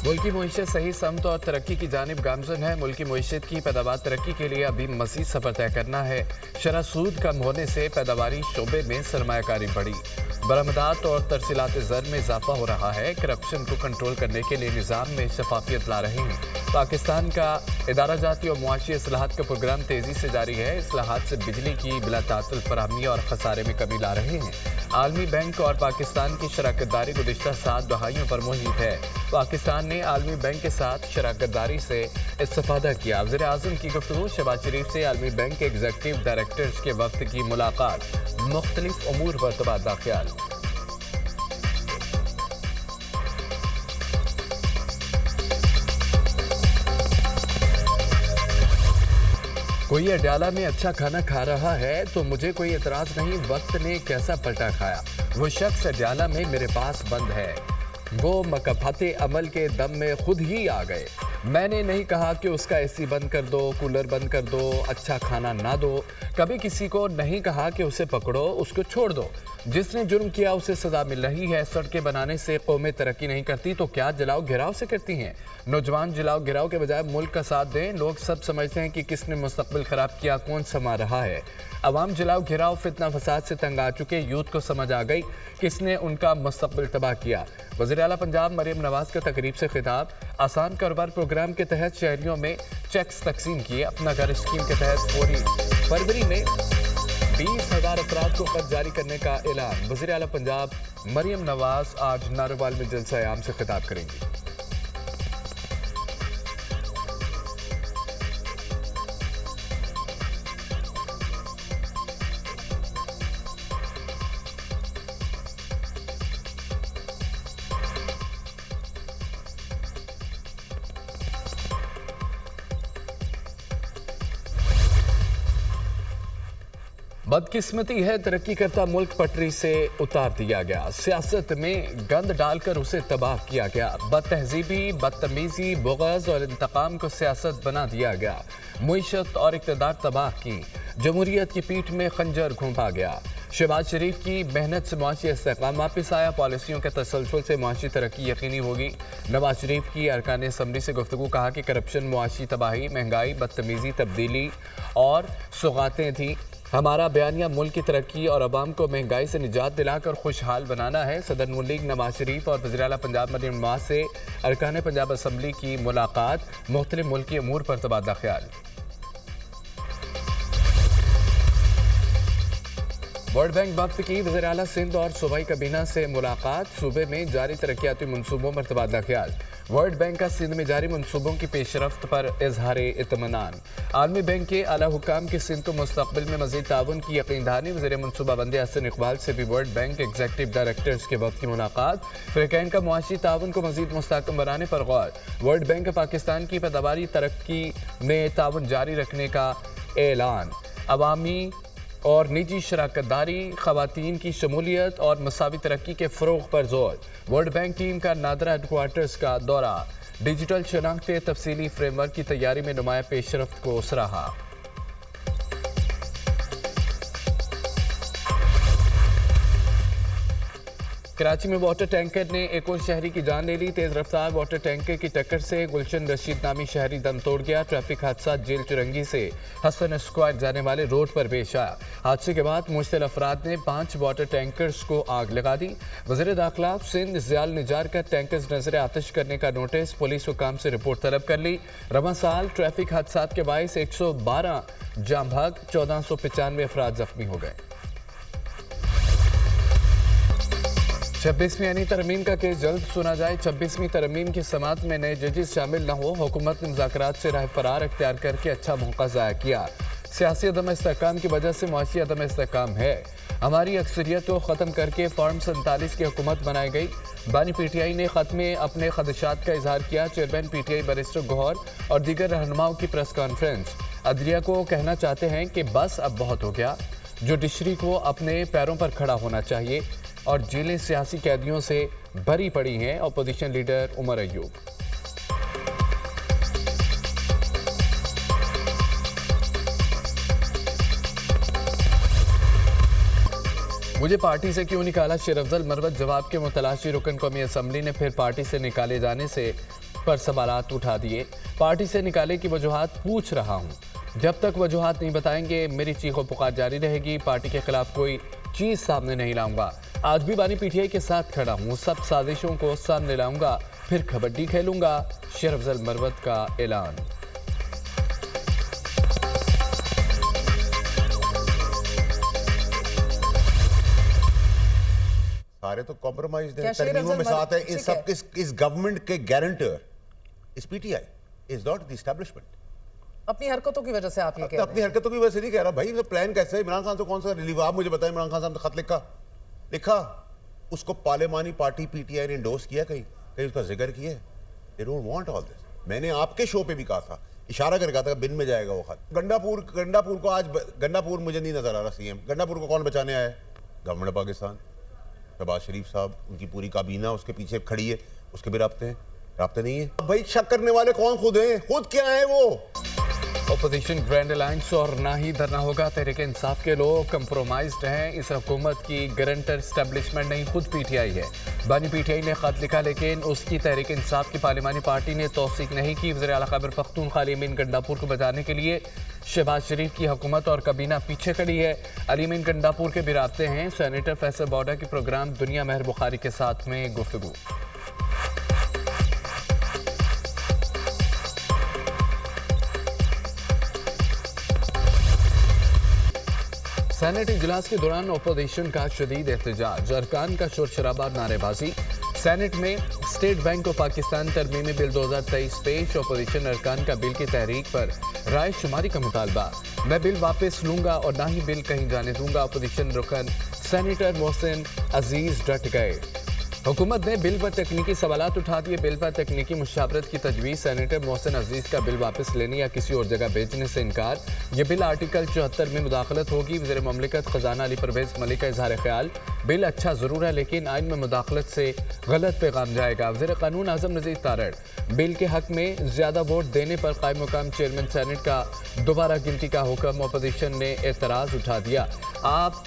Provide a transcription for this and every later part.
मुल्की मुईशत सही समत और तरक्की की जानिब गामजन है। मुल्की मुईशत की पैदावार तरक्की के लिए अभी मज़ीद सफ़र तय करना है। शरह सूद कम होने से पैदावारी शोबे में सरमायाकारी बढ़ी। बरामदात और तरसीलात ज़र में इजाफा हो रहा है। करप्शन को कंट्रोल करने के लिए निज़ाम में शफाफियत ला रहे हैं। पाकिस्तान का इदारा जाती और मुआशी इस्लाहात का प्रोग्राम तेज़ी से जारी है। इस्लाहात से बिजली की बिला तातुल फराहमी और खसारे में कमी ला रहे हैं। आलमी बैंक और पाकिस्तान की शराकतदारी गुज़िश्ता 7 दहाइयों पर मुहित है। पाकिस्तान ने आलमी बैंक के साथ शराकतदारी से इस्तिफादा किया। वज़ीर आज़म की गुफ्तगू। शहबाज शरीफ से आलमी बैंक के एग्जीक्यूटिव डायरेक्टर्स के वक्त की मुलाकात। मुख्तलिफ उमूर पर तबादला ख्याल। कोई अड्याला में अच्छा खाना खा रहा है तो मुझे कोई एतराज नहीं। वक्त ने कैसा पलटा खाया। वो शख्स अड्याला में मेरे पास बंद है। वो मकफाते अमल के दम में खुद ही आ गए। मैंने नहीं कहा कि उसका एसी बंद कर दो, कूलर बंद कर दो, अच्छा खाना ना दो। कभी किसी को नहीं कहा कि उसे पकड़ो, उसको छोड़ दो। जिसने जुर्म किया उसे सजा मिल रही है। सड़कें बनाने से कौमें तरक्की नहीं करती तो क्या जलाओ घिराव से करती हैं। नौजवान जलाओ घिराव के बजाय मुल्क का साथ दें। लोग सब समझते हैं कि किसने मुस्तकबिल खराब किया, कौन समा रहा है। अवाम जलाओ घिराव फितना फसाद से तंग आ चुके। यूथ को समझ आ गई किसने उनका मुस्तकबिल तबाह किया। वज़ीर आला पंजाब मरियम नवाज का तकरीब से खिताब। आसान कारोबार प्रोग्राम के तहत शहरियों में चेक्स तकसीम किए। अपना घर स्कीम के तहत पूरी फरवरी में 20,000 अफराद को कर्ज जारी करने का ऐलान। वज़ीर आला पंजाब मरियम नवाज आज नारोवाल में जलसा आम से खिताब करेंगी। बदकिस्मती है तरक्की करता मुल्क पटरी से उतार दिया गया। सियासत में गंद डालकर उसे तबाह किया गया। बदतहजीबी, बदतमीजी, बुग़्ज़ और इंतकाम को सियासत बना दिया गया। मुईशत और इक़्तिदार तबाह की। जमहूरियत की पीठ में खंजर घोंपा गया। शहबाज शरीफ की मेहनत से मुआशी इस्तेहकाम वापस आया। पॉलिसियों के तसलसल से मुआशी तरक्की यकीनी होगी। नवाज शरीफ की अरकान असम्बली से गुफ्तगू। कहा कि करप्शन, मुआशी तबाही, महंगाई, बदतमीजी, तब्दीली और सौगातें थी। हमारा बयानिया मुल्क की तरक्की और अवाम को महंगाई से निजात दिलाकर खुशहाल बनाना है। सदर नून लीग नवाज शरीफ और वज़ीर आला पंजाब मरियम नवाज से अरकान पंजाब असम्बली की मुलाकात। मुख्तलिफ मुल्की अमूर पर तबादला ख्याल। वर्ल्ड बैंक वफ्द की वज़ीर आला सिंध और सूबाई काबीना से मुलाकात। सूबे में जारी तरक्याती मनसूबों पर तबादला ख्याल। वर्ल्ड बैंक का सिंध में जारी मनसूबों की पेशरफ्त पर इजहार इत्मीनान। आलमी बैंक के आला हुकाम की सिंध को मुस्तकबिल में मज़ीद ताउन की यकीन दहानी। वज़ीर मनसूबाबंदी हसन इकबाल से भी वर्ल्ड बैंक एग्जीक्यूटिव डायरेक्टर्स के वक्त की मुलाकात। फ़रीक़ैन का मुआशी ताउन को मज़ीद मुस्तहकम बनाने पर गौर। वर्ल्ड बैंक का पाकिस्तान की पैदावारी तरक्की में ताउन जारी रखने का ऐलान। अवामी और निजी शराकतदारी, ख़वातीन की शमूलियत और मसावी तरक्की के फ़रोग़ पर जोर। वर्ल्ड बैंक टीम का नादरा हेडक्वार्टर्स का दौरा। डिजिटल शनाख्त तफसीली फ्रेमवर्क की तैयारी में नुमाया पेशरफ्त को सराहा। कराची में वाटर टैंकर ने एक और शहरी की जान ले ली। तेज रफ्तार वाटर टैंकर की टक्कर से गुलशन रशीद नामी शहरी दम तोड़ गया। ट्रैफिक हादसा जेल चुरंगी से हसन स्क्वायर जाने वाले रोड पर पेश आया। हादसे के बाद मुश्तिल अफराद ने 5 वाटर टैंकर्स को आग लगा दी। वज़ीर दाखिला सिंध ज़ियाल निजार का टैंकर्स नजर आतिश करने का नोटिस। पुलिस हुकाम से रिपोर्ट तलब कर ली। रवां साल ट्रैफिक हादसा के बायस 112 जाम भाग, 1495 अफराद जख्मी हो गए। 26वीं यानी तरमीम का केस जल्द सुना जाए। 26वीं तरमीम की समात में नए जजेस शामिल न हो। हुकूमत ने मुज़ाकरात से राह फरार अख्तियार करके अच्छा मौका ज़ाया किया। सियासी अदम इस्तेहकाम की वजह से मुआशी अदम इस्तेहकाम है। हमारी अक्सरियत को ख़त्म करके फॉर्म 47 की हुकूमत बनाई गई। बानी PTI ने ख़त में अपने खदशात का इजहार किया। चेयरमैन PTI बैरिस्टर गौहर और दीगर रहनुमाओं की प्रेस कॉन्फ्रेंस। अदलिया को कहना चाहते हैं कि बस अब बहुत हो गया। जुडिशरी को अपने पैरों पर खड़ा होना चाहिए और जेलें सियासी कैदियों से भरी पड़ी हैं। Opposition leader Umar Ayub. मुझे पार्टी से क्यों निकाला, शेर अफजल मरवत जवाब के मुतलाशी रुकन कौमी असम्बली ने फिर पार्टी से निकाले जाने से पर सवालात उठा दिए। पार्टी से निकाले की वजूहात पूछ रहा हूं। जब तक वजूहात नहीं बताएंगे मेरी चीखों पुकार जारी रहेगी। पार्टी के खिलाफ कोई चीज सामने नहीं लाऊंगा। आज भी बानी पीटीआई के साथ खड़ा हूं। सब साजिशों को सामने लाऊंगा, फिर कबड्डी खेलूंगा। शेर अफजल मरवत का ऐलान। सारे तो कॉम्प्रोमाइज तरमीमों में साथ है। इस सब इस गवर्नमेंट के गारंटर इस PTI is not the establishment. अपनी हरकतों की वजह से आप ये कह रहे हैं। अपनी हरकतों की वजह से नहीं कह रहा भाई। तो प्लान कैसे है? इमरान खान से कौन सा रिलीव? आप मुझे बताएं, इमरान खान साहब ने खत लिखा उसको पार्लिमानी पार्टी पीटीआई ने एंडोर्स किया? कहीं उसका जिक्र किया? They don't want all this. मैंने आपके शो पे भी कहा था, इशारा करके कहा था बिन में जाएगा वो खत। गंडापुर को आज गंडापुर मुझे नहीं नजर आ रहा सीएम। गंडापुर को कौन बचाने आया है? गवर्नमेंट पाकिस्तान, शहबाज शरीफ साहब, उनकी पूरी काबीना उसके पीछे खड़ी है। उसके भी राब्ते नहीं है। भाई शक करने वाले कौन? खुद हैं। खुद क्या है वो? अपोजिशन ग्रैंड अलायंस और ना ही धरना होगा। तहरीक इंसाफ के लोग कंप्रोमाइज्ड हैं। इस हुकूमत की गारंटर एस्टेब्लिशमेंट नहीं, खुद पीटीआई है। बानी पीटीआई ने खत लिखा, लेकिन उसकी तहरीक इंसाफ की पार्लिमानी पार्टी ने तौसीक नहीं की। वज़ीर आला खैबर पख्तूनख्वा अली अमीन गंडापुर को बचाने के लिए शहबाज शरीफ की हुकूमत और काबीना पीछे खड़ी है। अली अमीन गंडापुर के भी राब्ते हैं। सेनेटर फैसल बॉर्डर के प्रोग्राम दुनिया मेहर बुखारी के साथ में गुफ्तगू। सेनेट इजलास के दौरान अपोजिशन का शदीद एहतजाज, अरकान का शोर शराबा और नारेबाजी। सेनेट में स्टेट बैंक ऑफ पाकिस्तान तरमीमी बिल 2023 पेश। अपोजिशन अरकान का बिल की तहरीक पर राय शुमारी का मुतालबा। मैं बिल वापस लूंगा और ना ही बिल कहीं जाने दूंगा। अपोजिशन रुकन सेनेटर मोहसिन अजीज डट गए। हुकूमत ने बिल पर तकनीकी सवालात उठा दिए। बिल पर तकनीकी मुशावरत की तजवीज़। सेनेटर मोहसिन अजीज का बिल वापस लेने या किसी और जगह भेजने से इनकार। यह बिल आर्टिकल 74 में मुदाखलत होगी। वज़ीर ममलिकत खजाना अली परवेज मलिक का इजहार ख्याल, बिल अच्छा ज़रूर है लेकिन आइन में मुदाखलत से गलत पैगाम जाएगा। वज़ीर कानून आज़म नज़ीर तारड़, बिल के हक में ज़्यादा वोट देने पर कायम मुकाम चेयरमैन सेनेट का दोबारा गिनती का हुक्म। अपोजिशन ने एतराज़ उठा दिया। आप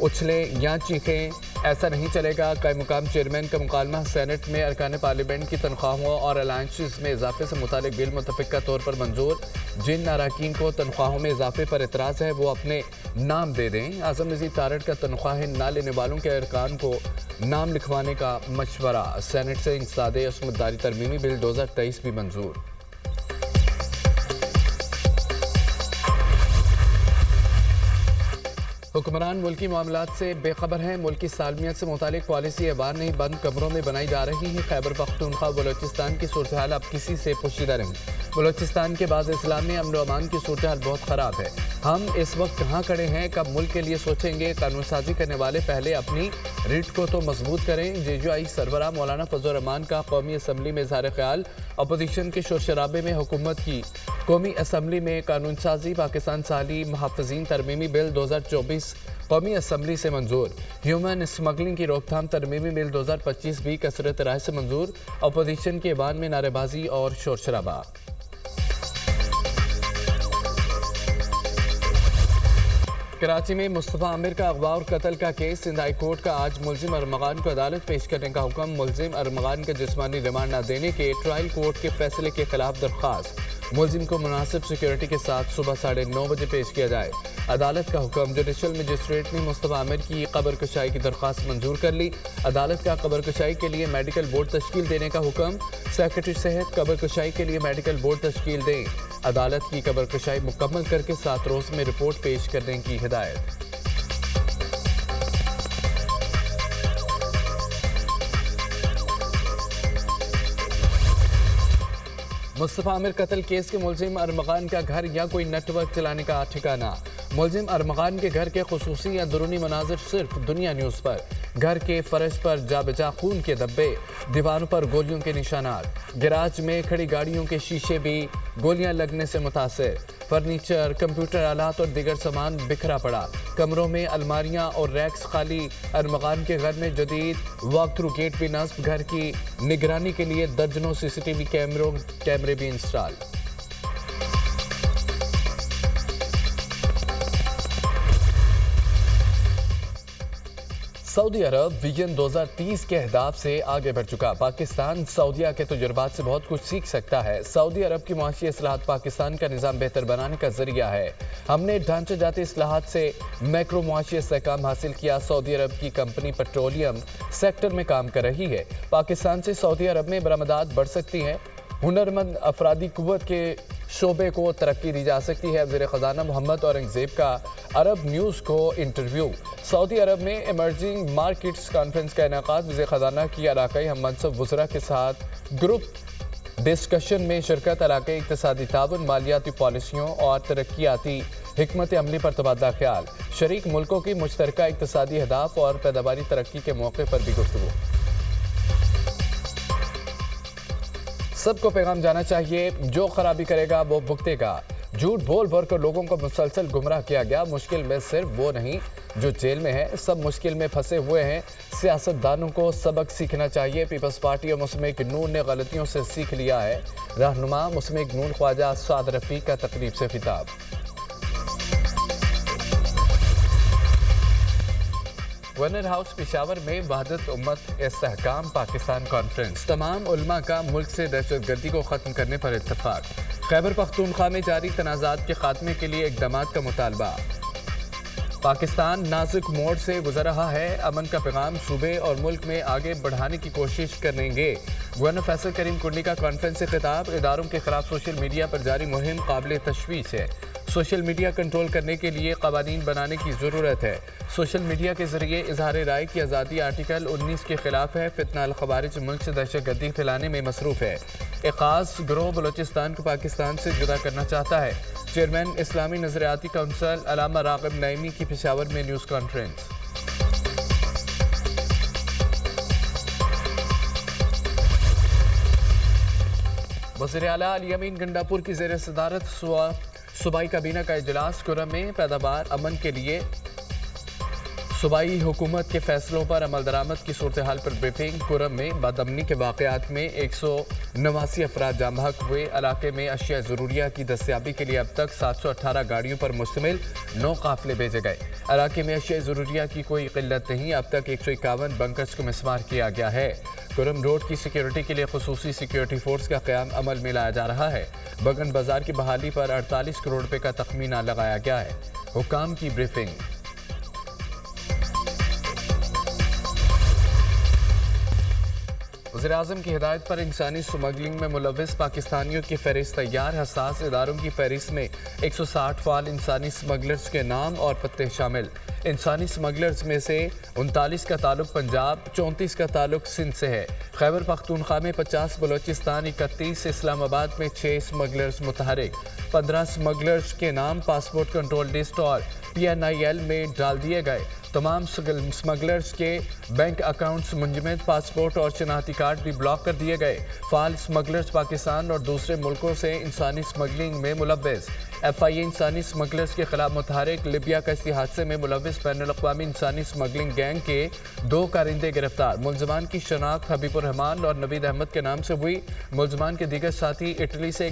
उछलें या चीखें, ऐसा नहीं चलेगा। कायम मुकाम चेयरमैन का मुकालमा सेनेट में अरकान पार्लियामेंट की तनख्वाहों और अलायंसेस में इजाफे से मुतालिक बिल मुतफ़िका तौर पर मंजूर। जिन अरकान को तनख्वाहों में इजाफे पर एतराज़ है वो अपने नाम दे दें। आज़म नज़ीर तारड़ का तनख्वाहें ना लेने वालों के अरकान को नाम लिखवाने का मशवरा। सेनेट से इंसदादे असमतदारी तरमीमी बिल 2023 भी मंजूर। हुक्मरान मुल्की मामलात से बेखबर हैं। मुल्की सालमियत से मुतालिक पॉलिसी बार नहीं, बंद कमरों में बनाई जा रही है। खैबर पख्तूनख्वा बलोचिस्तान की सूरत हाल अब किसी से पोशीदा नहीं। बलोचिस्तान के बाद इस्लाम में अमन अमान की सूरत हाल बहुत ख़राब है। हम इस वक्त कहाँ खड़े हैं, कब मुल्क के लिए सोचेंगे? कानून साजी करने वाले पहले अपनी रिट को तो मजबूत करें। जेजुआई सरबराह मौलाना फजल रहमान का कौमी असम्बली में इज़हार ख्याल। अपोजिशन के शोर शराबे में हुकूमत की कौमी असम्बली में कानून साजी। पाकिस्तान साली मुहफ़्फ़िज़ीन तरमीमी बिल 2024 कौमी असम्बली से मंजूर। ह्यूमन स्मगलिंग की रोकथाम तरमीमी बिल 2025 भी कसरत राय से मंजूर। अपोजिशन के ऐवान में नारेबाजी और शोर शराबा। कराची में मुस्तफ़ा आमिर का अगवा और कत्ल का केस। सिंध हाई कोर्ट का आज मुलजिम अरमगान को अदालत पेश करने का हुक्म। मुलजिम अरमगान के जिस्मानी रिमांड न देने के ट्रायल कोर्ट के फैसले के खिलाफ दरख्वास्त। मुलजिम को मुनासिब सिक्योरिटी के साथ सुबह 9:30 बजे पेश किया जाए। अदालत का हुक्म। जुडिशल मजिस्ट्रेट ने मुस्तफ़ा आमिर की कब्र कुशाई की दरख्वास्त मंजूर कर ली। अदालत का कब्र कुशाई के लिए मेडिकल बोर्ड तश्कील देने का हुक्म। सेक्रेटरी सेहत कब्र कुशाई के लिए मेडिकल बोर्ड तश्कील दें। अदालत की कब्र कुशाई मुकम्मल करके 7 रोज़ में रिपोर्ट पेश करने की हिदायत। मुस्तफ़ा आमिर कत्ल केस के मुलजिम अरमगान का घर या कोई नेटवर्क चलाने का ठिकाना। मुलजिम अरमगान के घर के खुसूसी या अंदरूनी मनाजिर सिर्फ दुनिया न्यूज़ पर। घर के फर्श पर जाबजा खून के धब्बे, दीवारों पर गोलियों के निशानात। गैराज में खड़ी गाड़ियों के शीशे भी गोलियां लगने से मुतासिर। फर्नीचर, कंप्यूटर आलात और दीगर सामान बिखरा पड़ा। कमरों में अलमारियां और रैक्स खाली। अरमगान के घर में जदीद वॉक थ्रू गेट भी नस्ब। घर की निगरानी के लिए दर्जनों सीसीटीवी कैमरे भी इंस्टॉल। सऊदी अरब विजन 2030 के अहदाफ से आगे बढ़ चुका। पाकिस्तान सऊदीया के तजुर्बात से बहुत कुछ सीख सकता है। सऊदी अरब की मुआशी इस्लाहात पाकिस्तान का निज़ाम बेहतर बनाने का जरिया है। हमने ढांचे जाती इस्लाहात से मैक्रो मुआशी इस्तेहकाम हासिल किया। सऊदी अरब की कंपनी पेट्रोलियम सेक्टर में काम कर रही है। पाकिस्तान से सऊदी अरब में बरामदात बढ़ सकती हैं। हुनरमंद अफरादी कुव्वत के शोबे को तरक्की दी जा सकती है। वज़ीर ख़ज़ाना मोहम्मद औरंगज़ेब का अरब न्यूज़ को इंटरव्यू। सऊदी अरब में इमर्जिंग मार्केट्स कॉन्फ्रेंस का इनेकाद। वज़ीर ख़ज़ाना की इलाकाई हम मनसब वज़रा के साथ ग्रुप डिस्कशन में शिरकत। इलाकाई इक़्तिसादी ताउन, मालियाती पॉलिसियों और तरक्याती हिकमत अमली पर तबादला ख्याल। शरीक मुल्कों की मुश्तरका इक़्तिसादी अहदाफ और पैदावारी तरक्की के मौके पर भी गुफ्तगू। सबको पैगाम जाना चाहिए, जो खराबी करेगा वो भुगतेगा। झूठ बोल भर कर लोगों को मुसलसल गुमराह किया गया। मुश्किल में सिर्फ वो नहीं जो जेल में है, सब मुश्किल में फंसे हुए हैं। सियासतदानों को सबक सीखना चाहिए। पीपल्स पार्टी और मुस्लिम लीग नून ने गलतियों से सीख लिया है। रहनुमा मुस्लिम लीग नून ख्वाजा साद रफ़ी का तकरीब से खिताब। वर्नर हाउस पेशावर में वहदत उम्मत इस्तेहकाम पाकिस्तान कॉन्फ्रेंस। तमाम उलमा का मुल्क से दहशतगर्दी को ख़त्म करने पर इत्तफाक। खैबर पख्तूनख्वा में जारी तनाज़ात के खात्मे के लिए इक़दामात का मुतालबा। पाकिस्तान नाजुक मोड़ से गुजर रहा है। अमन का पैगाम सूबे और मुल्क में आगे बढ़ाने की कोशिश करेंगे। गवर्नर फैसल करीम कुंडली का कॉन्फ्रेंस से खिताब। इदारों के खिलाफ सोशल मीडिया पर जारी मुहिम काबिल तशवीश है। सोशल मीडिया कंट्रोल करने के लिए कवानीन बनाने की ज़रूरत है। सोशल मीडिया के जरिए इजहार राय की आज़ादी आर्टिकल 19 के खिलाफ है। फितना अल खवारिज मुल्क से दहशतगर्दी फैलाने में मसरूफ़ है। एक ख़ास गिरोह बलोचिस्तान को पाकिस्तान से जुदा करना चाहता है। चेयरमैन इस्लामी नज़रियाती काउंसिल अल्लामा राग़िब नईमी की पेशावर में न्यूज़ कॉन्फ्रेंस। वज़ीर आला अली अमीन गंडापुर की ज़ेर सदारत सूबाई काबीना का इजलास। कुरम में पैदावार अमन के लिए सूबाई हुकूमत के फैसलों पर अमल दरामद की सूरत हाल पर ब्रीफिंग। कुरम में बदअमनी के वाक़यात में 189 अफराद जाम बहक हुए। इलाके में अशिया ज़रूरिया की दस्तियाबी के लिए अब तक 718 गाड़ियों पर मुश्तमिल 9 काफ़िले भेजे गए। इलाके में अशिया ज़रूरिया की कोई किल्लत नहीं। अब तक 151 बंकर्स को मिसमार किया गया है। कुरम रोड की सिक्योरिटी के लिए खुसूसी सिक्योरिटी फोर्स का क़याम अमल में लाया जा रहा है। बगन बाजार की बहाली पर 48 करोड़ रुपये का तखमीना लगाया गया है। हुकाम की ब्रीफिंग। वज़ीर-ए-आज़म की हिदायत पर इंसानी स्मगलिंग में मुलव्विस पाकिस्तानियों की फहरिस्त तैयार। हसास इदारों की फहरिस्त में 160 फाल इंसानी स्मगलर्स के नाम और पत्ते शामिल। इंसानी स्मगलर्स में से 39 का ताल्लुक पंजाब, 34 का ताल्लुक सिंध से है। खैबर पख्तूनख्वा में 50, बलोचिस्तान 31, इस्लामाबाद में 6 स्मगलर्स मुतहरिक। 15 स्मगलर्स के नाम पासपोर्ट कंट्रोल लिस्ट और PNIL में डाल दिए गए। तमाम स्मगलर्स के बैंक अकाउंट्स मुंजमद, पासपोर्ट और शनाख्ती कार्ड भी ब्लॉक कर दिए गए। फाल स्मगलर्स पाकिस्तान और दूसरे मुल्कों से इंसानी स्मगलिंग में मुलव्विस। FIA इंसानी स्मगलर्स के खिलाफ मुतहरिक। लिबिया कश्ती हादसे में मुलव्विस बैनुल-अक़वामी इंसानी स्मगलिंग गैंग के 2 कारिंदे गिरफ्तार। मुलजमान की शनाख्त हबीबुर रहमान और नवीद अहमद के नाम से हुई। मुलजमान के दीगर साथी इटली से